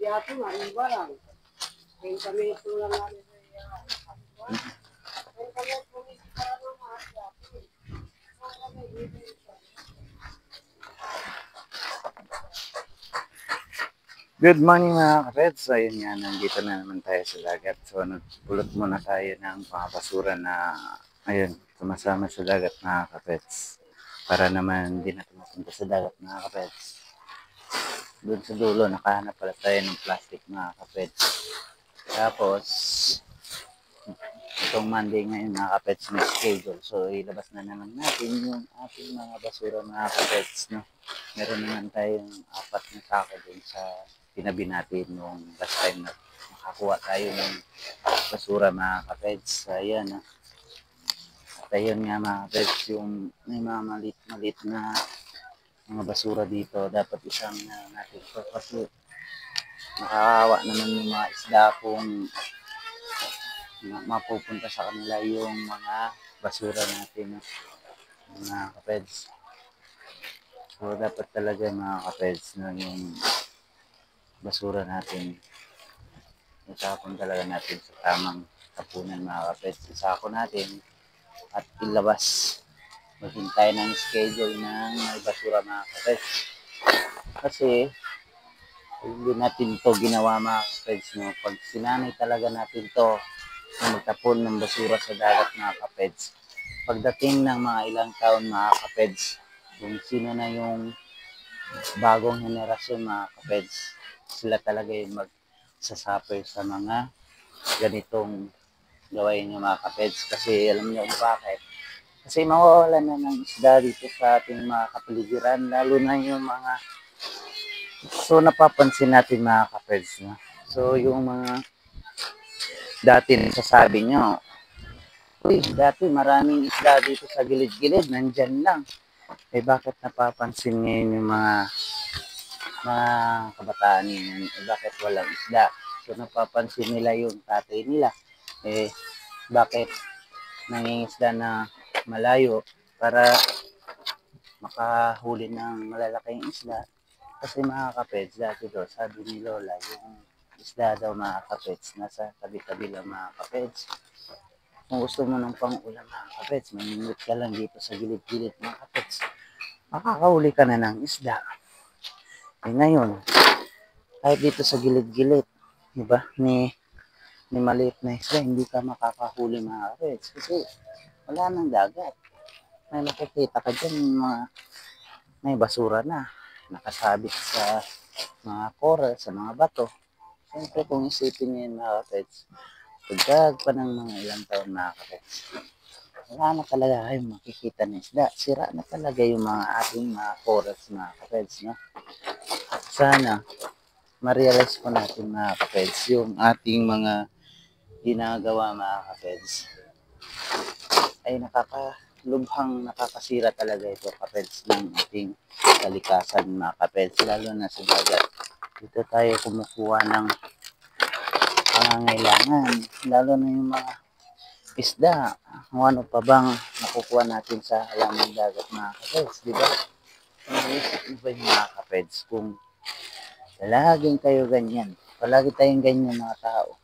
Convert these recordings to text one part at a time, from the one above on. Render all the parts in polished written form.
Good morning mga kapets. Ayun nga, nandito na naman tayo sa dagat. So, nagpulot muna tayo ng mga basura na, ayun, sumasama sa dagat mga kapets. Para naman hindi natin mapunta sa dagat mga kapets. Doon sa dulo, nakahanap pala tayo ng plastic mga kapets. Tapos, itong Monday ngayon mga kapets may schedule. So, ilabas na naman natin yung ating mga basura mga kapets. No? Meron naman tayong 4 na sako dun sa tinabi natin nung last time na makakuha tayo ng basura mga kapeds. Ayan. At ayun nga mga kapeds, yung may mga malit na mga basura dito. Dapat isang natin ito kasi nakakawa naman yung mga isda kung mapupunta sa kanila yung mga basura natin mga kapeds. So dapat talaga mga kapeds na yung basura natin itapon talaga natin sa tamang tapunan mga kapeds. Isako natin at ilabas. Maghintay ng schedule ng may basura mga kapeds. Kasi hindi natin to ginawa mga kapeds. No? Pag sinanay talaga natin to na magtapon ng basura sa dagat mga kapeds, pagdating ng mga ilang taon mga kapeds, kung sino na yung bagong henerasyon mga kapeds, sila talaga yung magsasuffer sa mga ganitong gawain nyo mga kapeds. Kasi alam nyo kung bakit. Kasi mawawalan na ng isda dito sa ating mga kapaligiran, lalo na yung mga napapansin natin mga kapeds. No? So yung mga dati nasasabi nyo, uy, dati maraming isda dito sa gilid-gilid, nandyan lang. Eh bakit napapansin ngayon yung mga kabataan yun, bakit walang isda? So napapansin nila yung tatay nila, eh bakit nangingisda na malayo para makahuli ng malalaking isda? Kasi mga kapeds, dati daw sabi ni Lola, yung isda daw mga kapeds nasa tabi-tabi lang mga kapeds. Kung gusto mo ng pang-ulam mga kapeds, manimit ka lang dito sa gilid-gilid mga kapeds, makakahuli ka na ng isda. Eh ngayon, kahit dito sa gilid-gilid, diba, ni maliit na isda, hindi ka makakahuli mga kapeds. Kasi wala nang dagat. May makikita ka dyan, may basura na, nakasabit sa mga coral, sa mga bato. Siyempre kung isipin nyo yun mga kapeds, pagdag pa ng mga ilang taon mga kapeds, wala na talaga kayong makikita na isda. Sira na talaga yung mga ating mga corals mga kapeds. No? Sana ma-realize po natin mga kapeds yung ating mga ginagawa mga kapeds ay nakakasira talaga ito kapeds ng ating kalikasan mga kapeds, lalo na sa dagat. Dito tayo kumukuha ng pangangailangan, lalo na yung mga isda. Ano pa bang nakukuha natin sa halamang dagat mga kapeds, di ba? Naisip mo ba yung mga kapeds kung laging kayo ganyan, palagi tayong ganyan mga tao,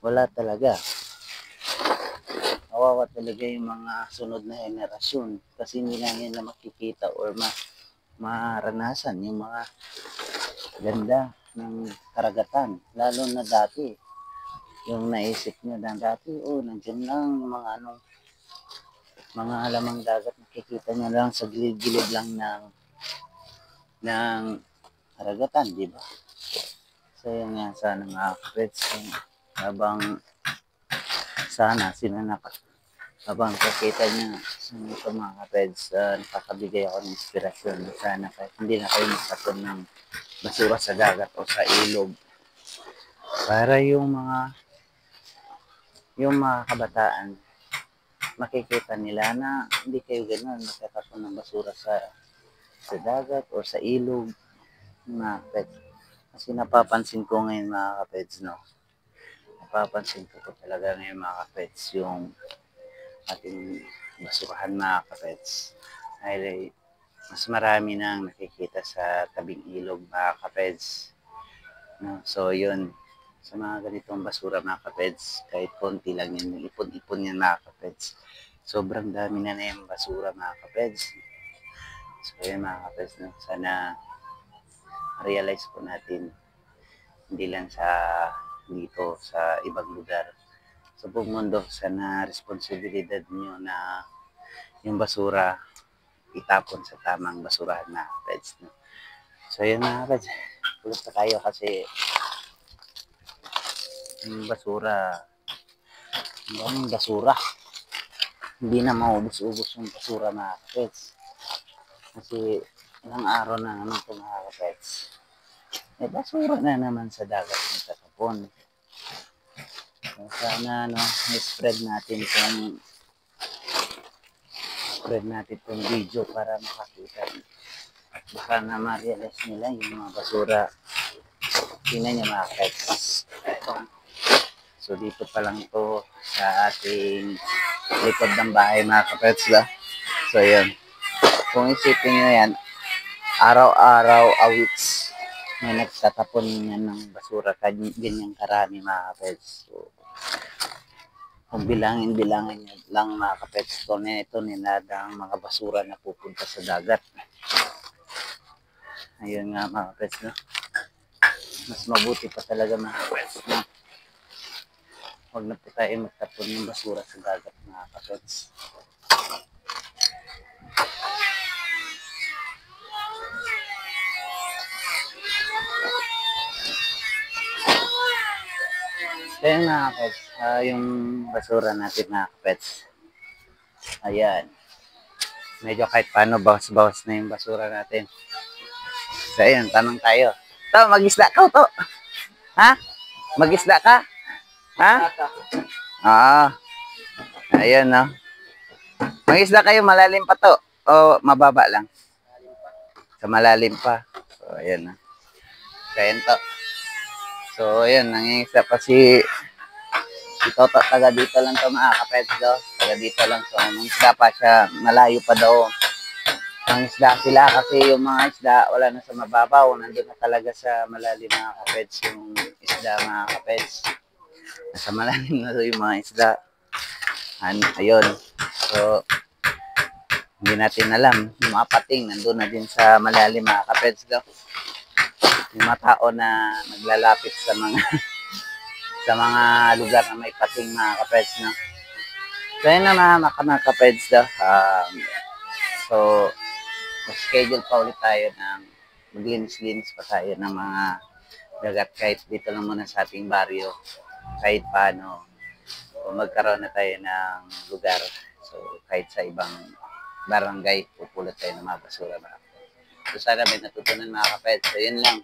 wala talaga, kawawa talaga yung mga sunod na henerasyon kasi hindi na nila makikita or maranasan yung mga ganda ng karagatan. Lalo na dati, yung naisip nyo na dati, nandiyan lang mga mga halamang dagat, nakikita nyo lang sa gilid-gilid lang ng karagatan, di ba? So yun nga, sana mga kapets, habang sana habang kakita niya sa mga kapeds, nakakabigay ako ng inspirasyon. Sana kahit hindi na kayo magtapon ng basura sa dagat o sa ilog, para yung mga kabataan makikita nila na hindi kayo ganoon magtatapon ng basura sa dagat o sa ilog mga kapeds. Kasi napapansin ko ngayon mga kapeds, no? Napapansin ko talaga ngayon mga kapeds yung ating basurahan mga kapeds. Ay mas marami nang nakikita sa tabing ilog mga kapeds. No? So, yun. Sa mga ganitong basura mga kapeds, kahit konti lang yan, ipon-ipon yan mga kapeds. Sobrang dami na yung basura mga kapeds. So, yun mga kapeds, no? Sana realize po natin, hindi lang sa dito, sa ibang lugar. Sa buong mundo, sana responsibilidad nyo na yung basura itapon sa tamang basurahan mga kapeds. No? So, yun mga kapeds. Pulos na tayo kasi yung basura, yung basura. Hindi na maubos-ubos yung basura mga kapets. Kasi ilang araw na naman ito mga kapets. Eh, basura na naman sa dagat ng tatapon. So, sana i-spread natin itong video para makakita. Baka na ma-realize nila yung mga basura. Tingnan nyo mga kapets. So dito pa lang to sa ating likod ng bahay mga kapets. So yun. Kung isipin nyo yan, araw-araw, a weeks, may nagtatapon yan ng basura. Ganyang karami mga kapets. So, kung bilangin nyo lang mga kapets, ito niladang mga basura na pupunta sa dagat. Ayun nga mga kapets, no? Mas mabuti pa talaga mga kapets, no? Huwag na po tayo magtapon ng basura sa dagat mga kapets. Kaya mga kapets, yung basura natin mga kapets. Ayan. Medyo kahit paano bawas-bawas na yung basura natin. So ayan, tanong tayo. To, mag-isda ka to? Ha? Mag-isda ka? Ha? Ayan no. Mag-isda kayo, malalim pa to? O mababa lang? Sa malalim pa. So ayan no. Kaya to. So ayan, nangingisda pa si Toto, taga dito lang to mga kapets do. Taga dito lang. So nangingisda pa siya, malayo pa daw. Ang isda sila kasi yung mga isda wala na sa mababaw, nandun na talaga sa malalim mga kapets yung isda mga kapets. Nasa malalim na yung mga isda. Ayun. So, hindi natin alam. Yung mga pating nandun na din sa malalim mga kapets. Yung mga tao na naglalapit sa mga sa mga lugar na may pating mga kapets. No? So, yun na mga kapets. So, schedule pa ulit tayo ng maglinis-linis pa tayo ng mga dagat kahit dito lang muna sa ating baryo kahit paano kung magkaroon na tayo ng lugar so kahit sa ibang barangay pupulot tayo ng mga basura so sana may natutunan mga kapet so yun lang